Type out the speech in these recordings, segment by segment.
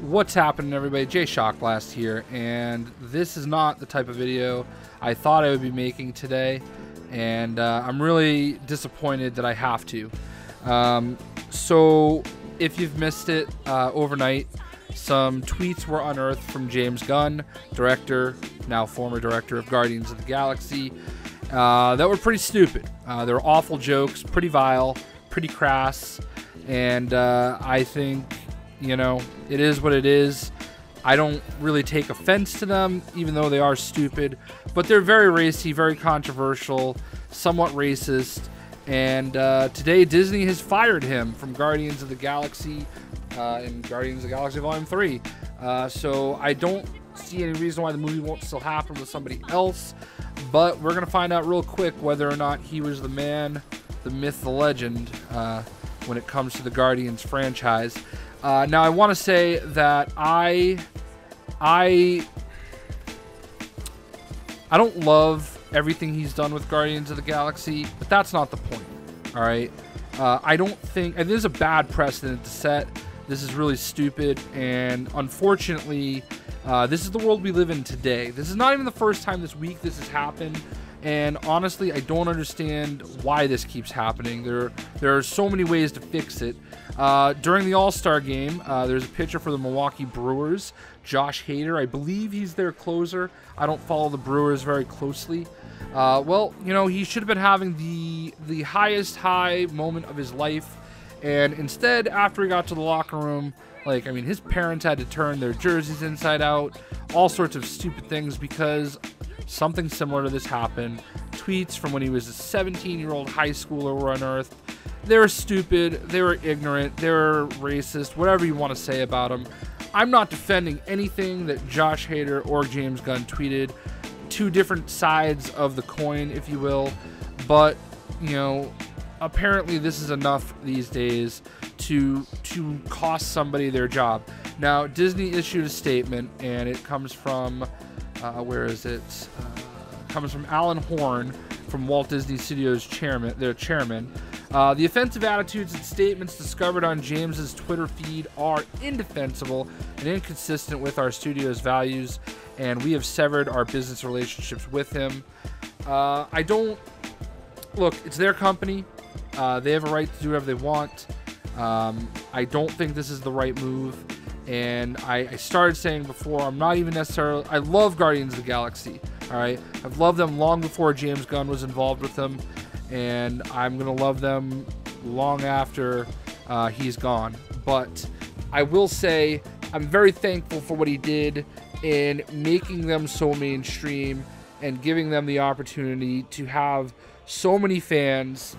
What's happening, everybody? JayShockblast here, and this is not the type of video I thought I would be making today, and I'm really disappointed that I have to. So if you've missed it, overnight some tweets were unearthed from James Gunn, director, now former director of Guardians of the Galaxy, that were pretty stupid. They were awful jokes, pretty vile, pretty crass, and I think, you know, it is what it is. I don't really take offense to them, even though they are stupid, but they're very racy, very controversial, somewhat racist, and today Disney has fired him from Guardians of the Galaxy in Guardians of the Galaxy Volume 3. So I don't see any reason why the movie won't still happen with somebody else, but we're going to find out real quick whether or not he was the man, the myth, the legend when it comes to the Guardians franchise. Now, I want to say that I don't love everything he's done with Guardians of the Galaxy, but that's not the point, all right? I don't think, and this is a bad precedent to set. This is really stupid, and unfortunately, this is the world we live in today. This is not even the first time this week this has happened, and honestly, I don't understand why this keeps happening. There are so many ways to fix it. During the All-Star game, there's a pitcher for the Milwaukee Brewers, Josh Hader. I believe he's their closer. I don't follow the Brewers very closely. Well, you know, he should have been having the highest high moment of his life, and instead, after he got to the locker room, like, I mean, his parents had to turn their jerseys inside out, all sorts of stupid things because something similar to this happened. Tweets from when he was a 17-year-old high schooler were unearthed. They were stupid, they were ignorant, they were racist, whatever you want to say about them. I'm not defending anything that Josh Hader or James Gunn tweeted. Two different sides of the coin, if you will. But, you know, apparently this is enough these days to cost somebody their job. Now, Disney issued a statement, and it comes from, where is it? Comes from Alan Horn, from Walt Disney Studios their chairman. The offensive attitudes and statements discovered on James's Twitter feed are indefensible and inconsistent with our studio's values, and we have severed our business relationships with him. I don't... Look, it's their company. They have a right to do whatever they want. I don't think this is the right move, and I started saying before, I'm not even necessarily... I love Guardians of the Galaxy, all right? I've loved them long before James Gunn was involved with them, and I'm going to love them long after he's gone. But I will say I'm very thankful for what he did in making them so mainstream and giving them the opportunity to have so many fans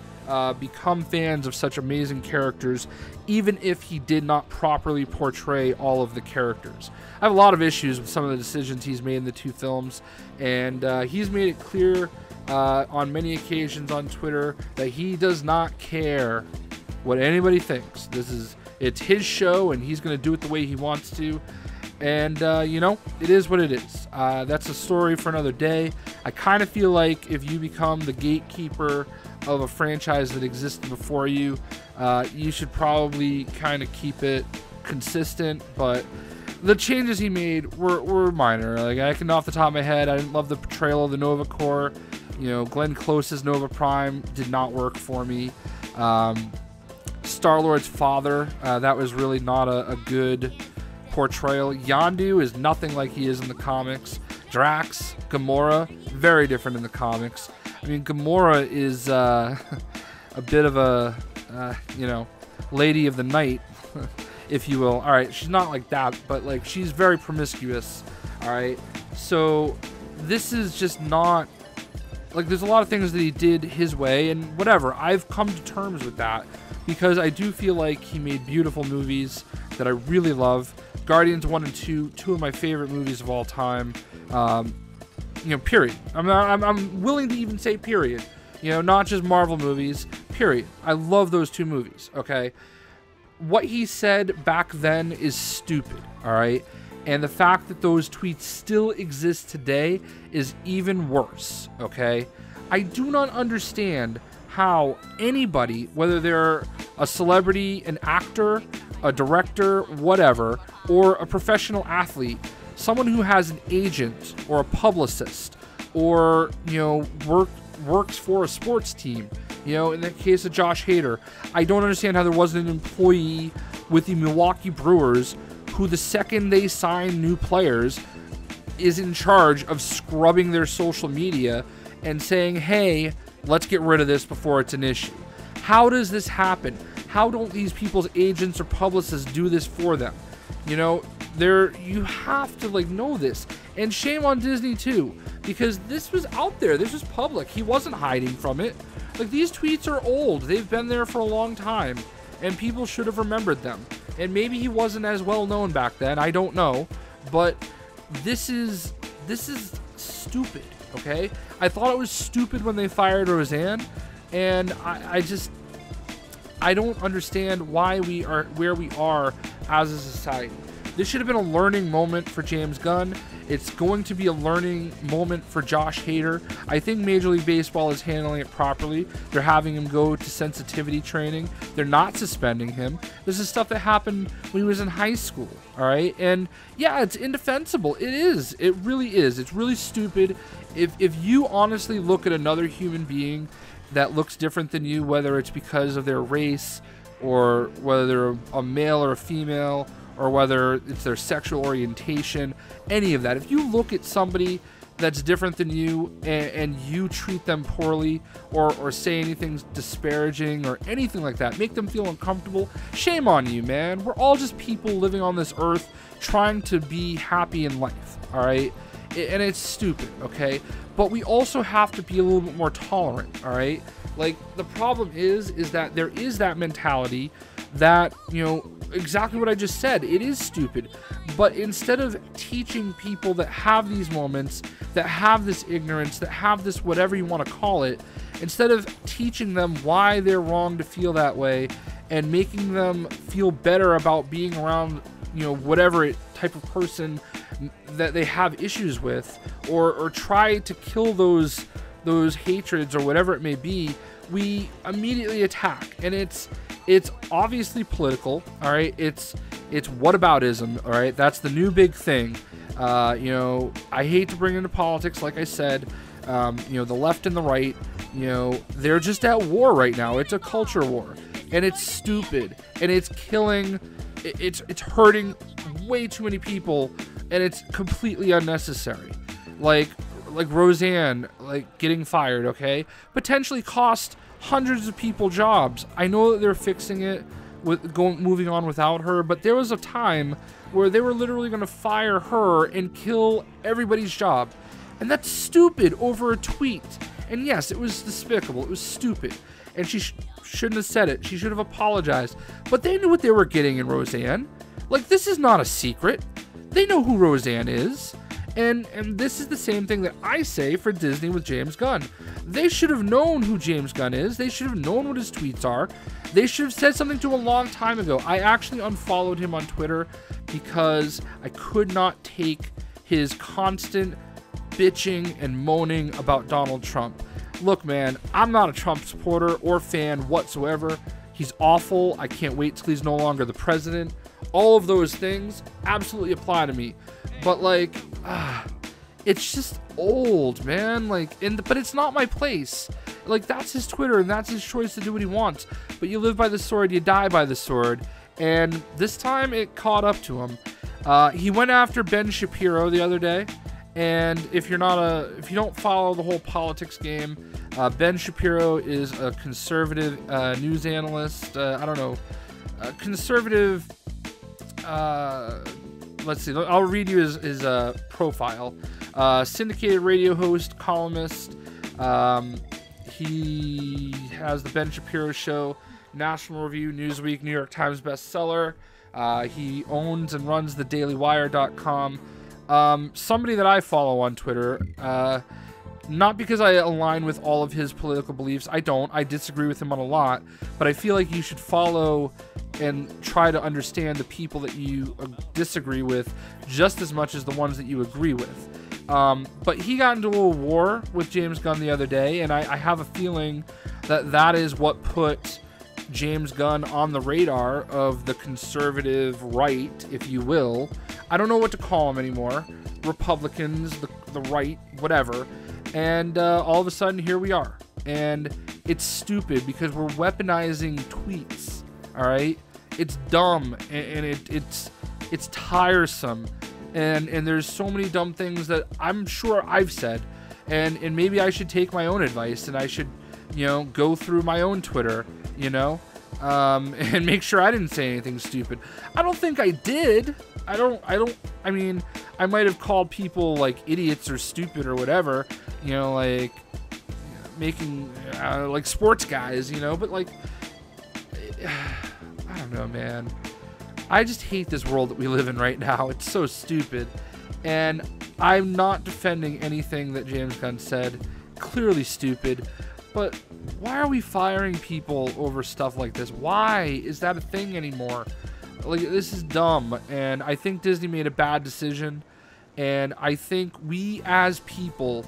become fans of such amazing characters, even if he did not properly portray all of the characters. I have a lot of issues with some of the decisions he's made in the two films, and he's made it clear on many occasions on Twitter that he does not care what anybody thinks. It's his show, and he's going to do it the way he wants to. And, you know, it is what it is. That's a story for another day. I kind of feel like if you become the gatekeeper of a franchise that existed before you, you should probably kind of keep it consistent. But the changes he made were minor. Like, I can, off the top of my head, I didn't love the portrayal of the Nova Corps. You know, Glenn Close's Nova Prime did not work for me. Star-Lord's father, that was really not a good portrayal. Yondu is nothing like he is in the comics. Drax, Gamora, very different in the comics. I mean, Gamora is a bit of a, you know, lady of the night, if you will. All right, she's not like that, but like she's very promiscuous. All right, so this is just not, like, there's a lot of things that he did his way, and whatever. I've come to terms with that because I do feel like he made beautiful movies that I really love. Guardians 1 and 2, two of my favorite movies of all time. You know, period. I'm willing to even say period. You know, not just Marvel movies, period. I love those two movies, okay? What he said back then is stupid, all right? And the fact that those tweets still exist today is even worse, okay? I do not understand how anybody, whether they're a celebrity, an actor, a director, whatever, or a professional athlete, someone who has an agent or a publicist, or, you know, works for a sports team. You know, in the case of Josh Hader, I don't understand how there wasn't an employee with the Milwaukee Brewers who, the second they sign new players, is in charge of scrubbing their social media and saying, hey, let's get rid of this before it's an issue. How does this happen? How don't these people's agents or publicists do this for them? You know, you have to, like, know this. And shame on Disney too, because this was out there. This was public. He wasn't hiding from it. Like, these tweets are old. They've been there for a long time, and people should have remembered them. And maybe he wasn't as well known back then. I don't know, but this is stupid. Okay, I thought it was stupid when they fired Roseanne, and I don't understand why we are where we are as a society. This should have been a learning moment for James Gunn. It's going to be a learning moment for Josh Hader. I think Major League Baseball is handling it properly. They're having him go to sensitivity training. They're not suspending him. This is stuff that happened when he was in high school, all right? And yeah, it's indefensible. It is. It really is. It's really stupid. If you honestly look at another human being that looks different than you, whether it's because of their race, or whether they're a male or a female, or whether it's their sexual orientation, any of that. If you look at somebody that's different than you and you treat them poorly, or say anything disparaging or anything like that, make them feel uncomfortable, shame on you, man. We're all just people living on this earth trying to be happy in life, all right? And it's stupid, okay? But we also have to be a little bit more tolerant, all right? Like, the problem is that there is that mentality that, you know, exactly what I just said. It is stupid. But instead of teaching people that have these moments, that have this ignorance, that have this whatever you want to call it, instead of teaching them why they're wrong to feel that way and making them feel better about being around, you know, whatever type of person that they have issues with, or try to kill those hatreds or whatever it may be, we immediately attack. And it's obviously political, all right? It's whataboutism, all right? That's the new big thing. You know, I hate to bring into politics, like I said. You know, the left and the right, you know, they're just at war right now. It's a culture war, and it's stupid, and it's killing. It's hurting way too many people, and it's completely unnecessary. Like Roseanne, like, getting fired, okay? Potentially cost hundreds of people jobs. I know that they're fixing it with moving on without her, but there was a time where they were literally going to fire her and kill everybody's job. And that's stupid over a tweet. And yes, it was despicable. It was stupid. And she shouldn't have said it. She should have apologized. But they knew what they were getting in Roseanne. Like, this is not a secret. They know who Roseanne is. And this is the same thing that I say for Disney with James Gunn. They should have known who James Gunn is. They should have known what his tweets are. They should have said something to him a long time ago. I actually unfollowed him on Twitter because I could not take his constant bitching and moaning about Donald Trump. Look, man, I'm not a Trump supporter or fan whatsoever. He's awful. I can't wait till he's no longer the president. All of those things absolutely apply to me. But, like, it's just old, man. Like, but it's not my place. Like, that's his Twitter, and that's his choice to do what he wants. But you live by the sword, you die by the sword. And this time, it caught up to him. He went after Ben Shapiro the other day. And if you don't follow the whole politics game, Ben Shapiro is a conservative news analyst. I don't know, a conservative. Let's see. I'll read you his profile. Syndicated radio host, columnist. He has the Ben Shapiro Show, National Review, Newsweek, New York Times bestseller. He owns and runs the dailywire.com. Somebody that I follow on Twitter, not because I align with all of his political beliefs. I don't. I disagree with him on a lot, but I feel like you should follow and try to understand the people that you disagree with just as much as the ones that you agree with. But he got into a little war with James Gunn the other day, and I have a feeling that is what put James Gunn on the radar of the conservative right, if you will. I don't know what to call them anymore. Republicans, the right, whatever. And all of a sudden, here we are. And it's stupid because we're weaponizing tweets, all right? It's dumb, and it's tiresome. And there's so many dumb things that I'm sure I've said. And maybe I should take my own advice, and I should, go through my own Twitter, and make sure I didn't say anything stupid. I don't think I did. I mean, I might have called people like idiots or stupid or whatever, like making like sports guys, but like, I don't know, man. I just hate this world that we live in right now. It's so stupid. And I'm not defending anything that James Gunn said. Clearly stupid. But why are we firing people over stuff like this? Why is that a thing anymore? Like, this is dumb. And I think Disney made a bad decision. And I think we as people,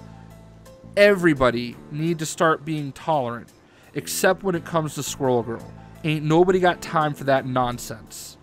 everybody, need to start being tolerant. Except when it comes to Squirrel Girl. Ain't nobody got time for that nonsense.